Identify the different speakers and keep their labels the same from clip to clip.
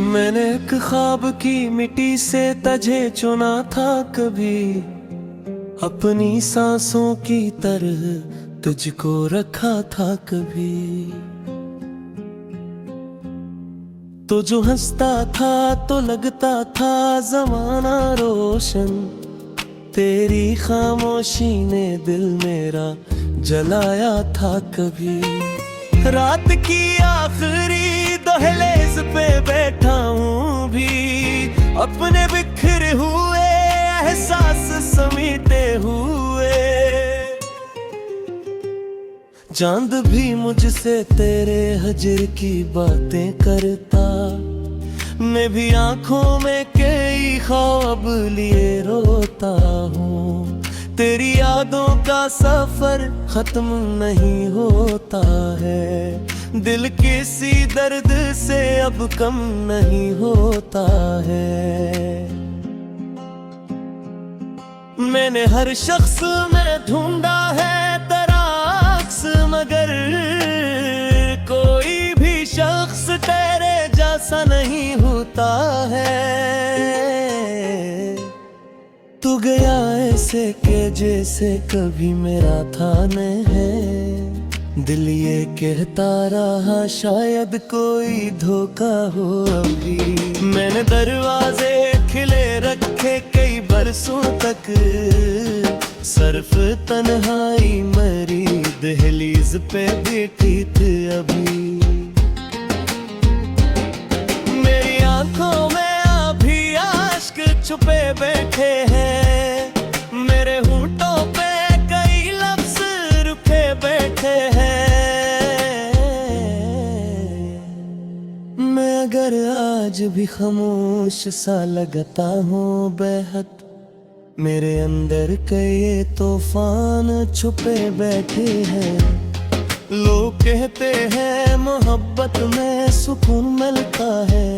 Speaker 1: मैंने एक ख्वाब की मिट्टी से तझे चुना था कभी, अपनी सांसों की तरह तुझको रखा था कभी। तो जो हंसता था तो लगता था जमाना रोशन, तेरी खामोशी ने दिल मेरा जलाया था कभी। रात की आखिरी दहलीज पे बैठा हूँ भी, अपने बिखरे हुए एहसास समेटे हुए। चांद भी मुझसे तेरे हजर की बातें करता, मैं भी आंखों में कई ख्वाब लिए रोता हूँ। तेरी यादों का सफर खत्म नहीं होता है, दिल किसी दर्द से अब कम नहीं होता है। मैंने हर शख्स में ढूंढा है तेरा अक्स, मगर कोई भी शख्स तेरे जैसा नहीं होता है। तू गया ऐसे के जैसे कभी मेरा था नहीं है, दिल ये कहता रहा शायद कोई धोखा हो अभी। मैंने दरवाजे खिले रखे कई बरसों तक, सिर्फ तन्हाई मरी दहलीज पे बैठी थी अभी। मेरी आंखों में अभी आश्क छुपे बैठे हैं, मेरे होंठों पे कई लफ्ज रुके बैठे हैं। मैं अगर आज भी खामोश सा लगता हूँ बेहद, मेरे अंदर कई तूफान छुपे बैठे हैं। लोग कहते हैं मोहब्बत में सुकून मिलता है,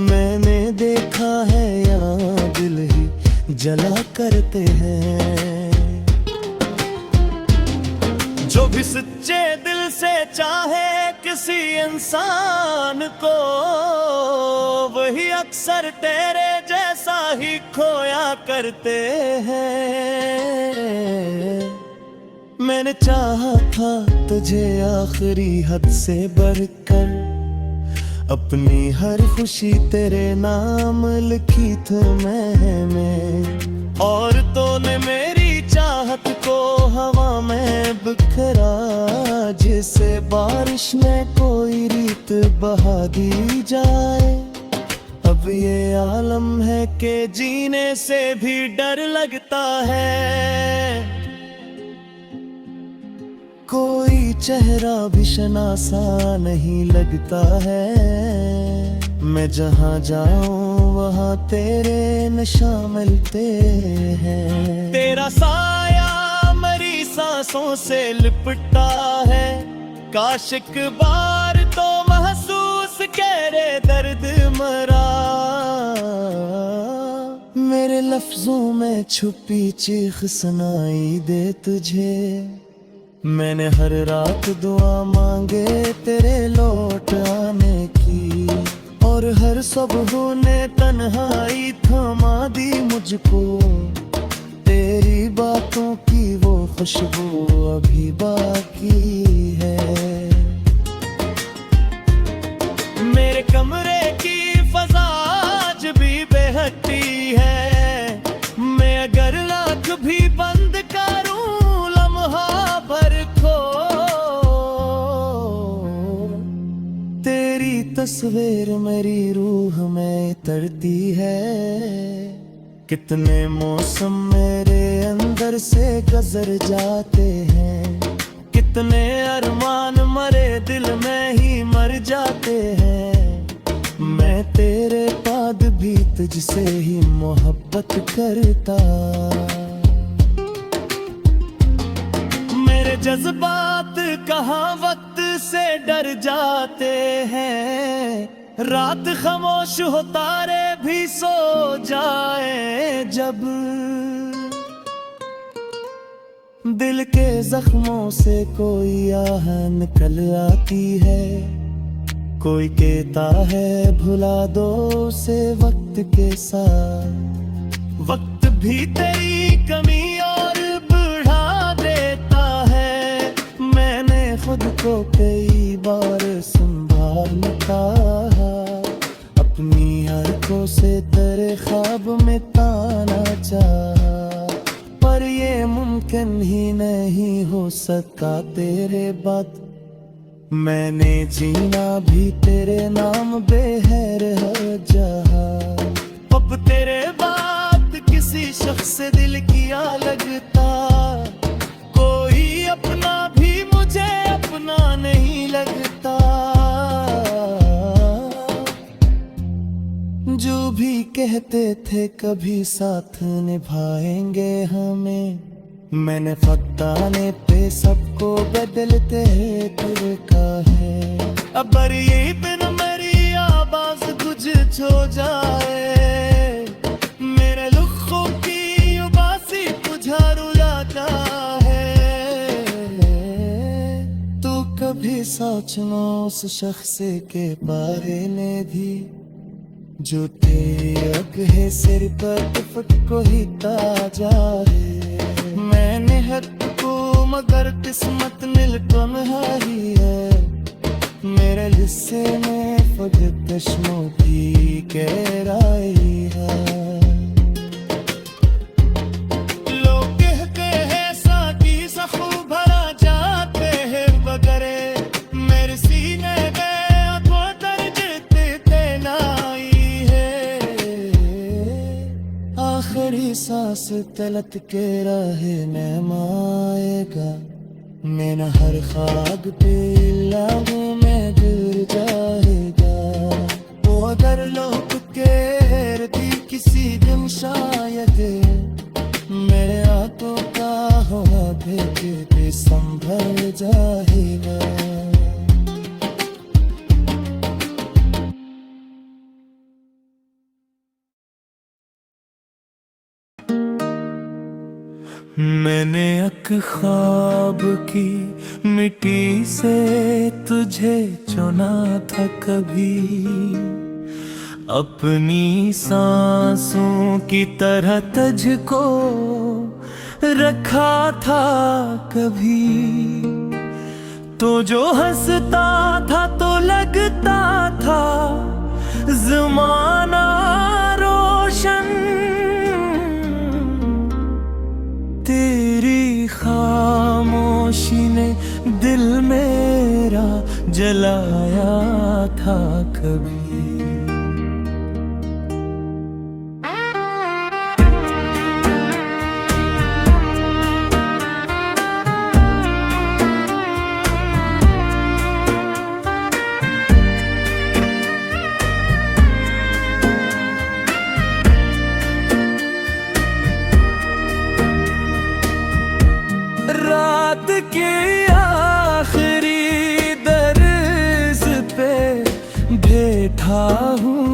Speaker 1: मैंने देखा है यहाँ दिल ही जला करते हैं। जो भी सच्चे दिल से चाहे किसी इंसान को, वही अक्सर तेरे जैसा ही खोया करते हैं। मैंने चाहा था तुझे आखिरी हद से बढ़कर, अपनी हर खुशी तेरे नाम लिखी थी मैंने, और तूने मेरी चाहत को हवा में बिखरा, जिसे बारिश में कोई रीत बहा दी जाए। अब ये आलम है कि जीने से भी डर लगता है, कोई चेहरा भी शनासा नहीं लगता है। मैं जहाँ जाऊँ वहाँ तेरे नशा मिलते हैं। तेरा साया मरी सांसों से लिपटा है, काश एक बार तो महसूस करे दर्द मरा। मेरे लफ्जों में छुपी चीख सुनाई दे तुझे, मैंने हर रात दुआ मांगे तेरे लौट आने की, और हर सुबह ने तन्हाई थमा दी मुझको। तेरी बातों की वो खुशबू अभी बाकी है। मेरे कमरे की फजा आज भी बेहती है, मैं अगर आँख भी बंद करूं लम्हा भर को, तेरी तस्वीर मेरी रूह में तरती है। कितने मौसम मेरे अंदर से गुजर जाते हैं, कितने अरमान मरे दिल में ही मर जाते हैं। मैं तेरे बाद भी तुझसे ही मोहब्बत करता, मेरे जज्बात कहाँ वक्त से डर जाते हैं। रात खामोश हो तारे भी सो जाए जब, दिल के जख्मों से कोई आह निकल आती है। कोई कहता है भुला दो उसे वक्त के साथ, वक्त भी तेरी कमी और बढ़ा देता है। मैंने खुद को कई बार संभाल कहा, अपनी हरकतों से तेरे ख्वाब में ताना चाहा, पर ये मुमकिन ही नहीं हो सका तेरे बाद। मैंने जीना भी तेरे नाम बेहर हर जहां, अब तेरे बाद किसी शख्स से दिल किया लगता, कोई अपना भी मुझे अपना नहीं लगता। जो भी कहते थे कभी साथ निभाएंगे हमें, मैंने फताने पे सबको बदलते तुरका है। अब ये बिन मेरी आवाज तुझ छो जाए, मेरे लुखों की उबासी तुझा रुलाता है। तू कभी सोचना उस शख्स के बारे में भी, जो तेरे अगहे सिर पर फट को ही ताजा है। मैंने हक को मगर किस्मत नीलकम ही है, मेरे हिस्से में फट चश्मों की गहराई है। लोग कहते हैं साकी सखू भरा जाते हैं बगरे, मेरे सीने में तो दर्द तेनाई है। आखिरी सांस तलत के रहे नमाएगा, मेरा हर ख्वाब पे लहू में गिर जाएगा। वो अगर लोग कहती किसी दिन शायद, मेरे हाथों का हुआ भेजते संभल जाएगा। मैंने एक ख्वाब की मिट्टी से तुझे चुना था कभी, अपनी सांसों की तरह तुझको रखा था कभी। तो जो हंसता था तो लगता था ज़माना रोशन, तेरी खामोशी ने दिल मेरा जलाया था कभी। रात के आखिरी दर्ज पे बैठा हूँ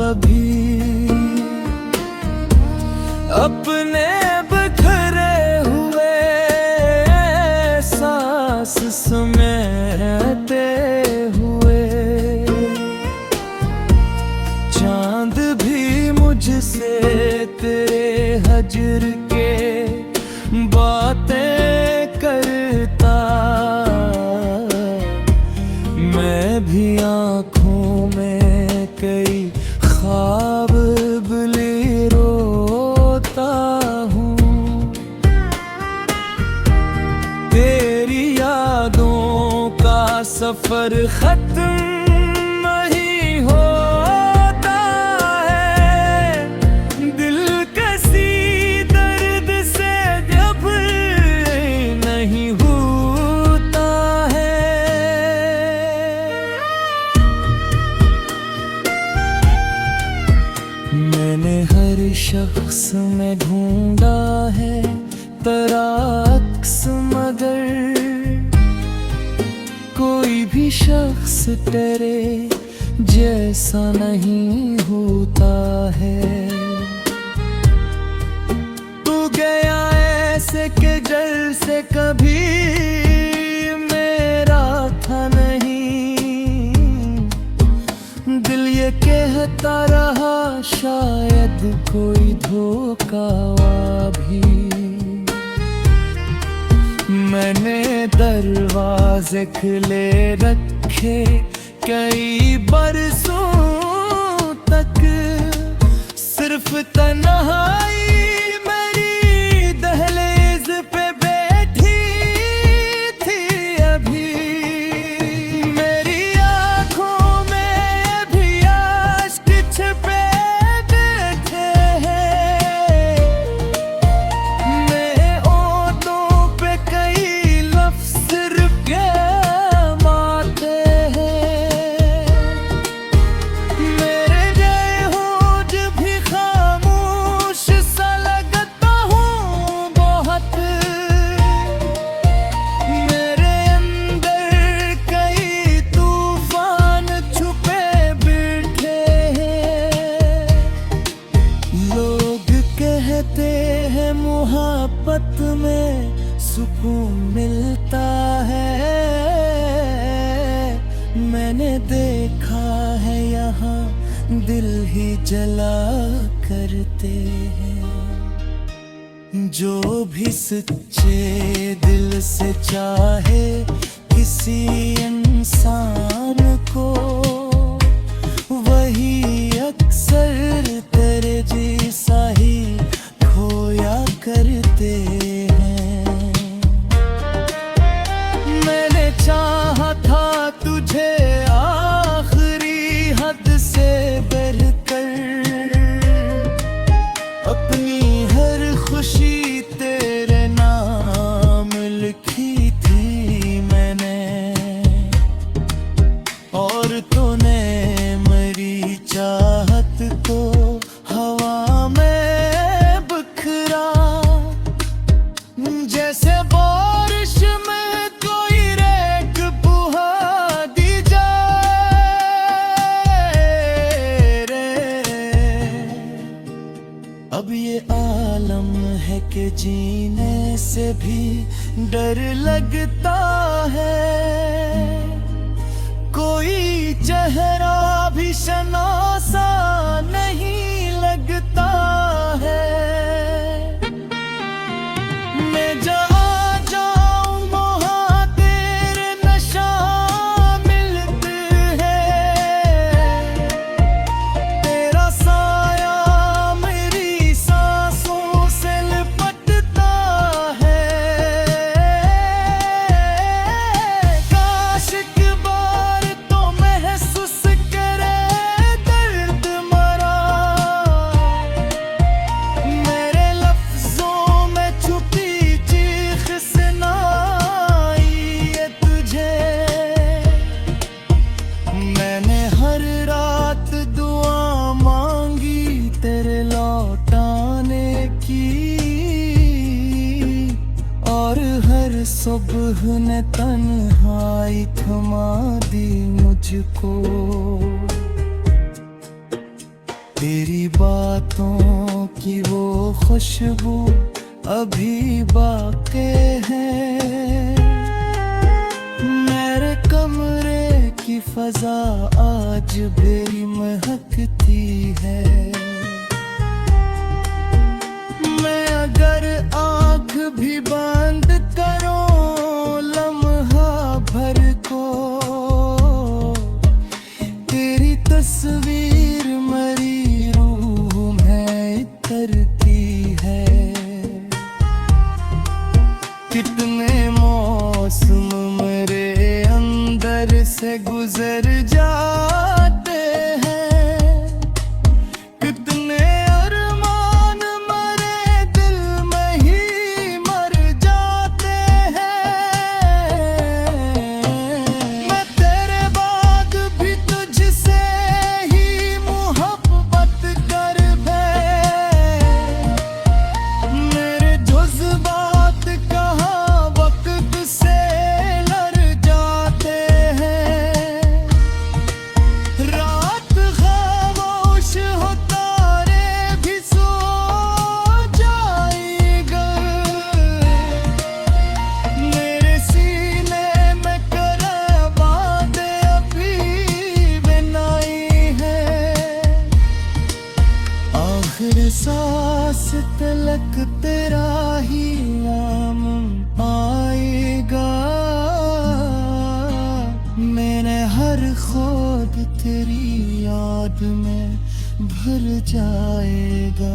Speaker 1: अभी, अपने बिखरे हुए सांस समेटे हुए। चांद भी मुझसे तेरे हजर के बातें करता, मैं भी आँखों में कई ख्वाब भुली रोता हूँ। तेरी यादों का सफर खत्म नहीं होता है, दिल कसी दर्द से जब नहीं होता है। मैंने हर शख्स में ढूंढा है तेरा अक्स, मगर कोई भी शख्स तेरे जैसा नहीं होता है। तू गया ऐसे के जल से कभी मेरा था नहीं, कहता रहा शायद कोई धोखा भी। मैंने दरवाजे खुले रखे कई बरसों तक, सिर्फ तन्हाई मेरी दहलीज पे बैठी थी अभी। मेरी आंखों में भी आश्क छिपे बैठे हैं, मेरे ओंठों पे कई लफ्ज़ रुके माते हैं। मेरे गए हो जब भी खामोश सा लगता हूँ बहुत, मेरे अंदर कई तूफान छुपे बैठे हैं। लोग कहते हैं मोहब्बत में सुकून मिलता है, मैंने देखा है यहाँ दिल ही जला करते हैं। जो भी सच्चे दिल से चाहे किसी इंसान को, वही अक्सर तेरे जैसा ही खोया करते हैं। मैंने चाहा था तुझे आखिरी हद से बढ़कर, अपनी हर खुशी तेरे नाम लिखी थी मैंने, और तूने मेरी चाहत को हवा में बिखरा। जैसे बारिश में कोई रेत बहा दी जाए रे। अब ये आलम है कि जीने से भी डर लगता है, कोई चेहरा भी शनासा नहीं लगता है। मैं जहाँ जाऊँ वहाँ तेरे नशा मिलते हैं, तेरा साया मेरी सांसों से लिपटता है। काश एक बार तो महसूस करे दर्द मरा, मेरे लफ्जों में छुपी चीख सुनाई है तुझे। मैंने हर रात दुआ मांगी तेरे लौटाने की, और हर सुबह ने तन्हाई थमा दी मुझको। तेरी बातों की वो खुशबू अभी बाकी है, मेरे कमरे की फजा आज भी महकती है। मैं अगर आँख भी बंद करूं लम्हा भर को, तेरी तस्वीर मेरी रूह में उतरती है। कितने मौसम मेरे अंदर से गुजर जाते हैं, कितने अरमान मेरे दिल में ही मर जाते हैं। मैं तेरे बाद भी तुझसे ही मोहब्बत कर बैठ, मेरे जज्बात कहाँ वक्त से लड़ जाते हैं। सांस तलक तेरा ही नाम आएगा, मैंने हर ख्वाब तेरी याद में भर जाएगा।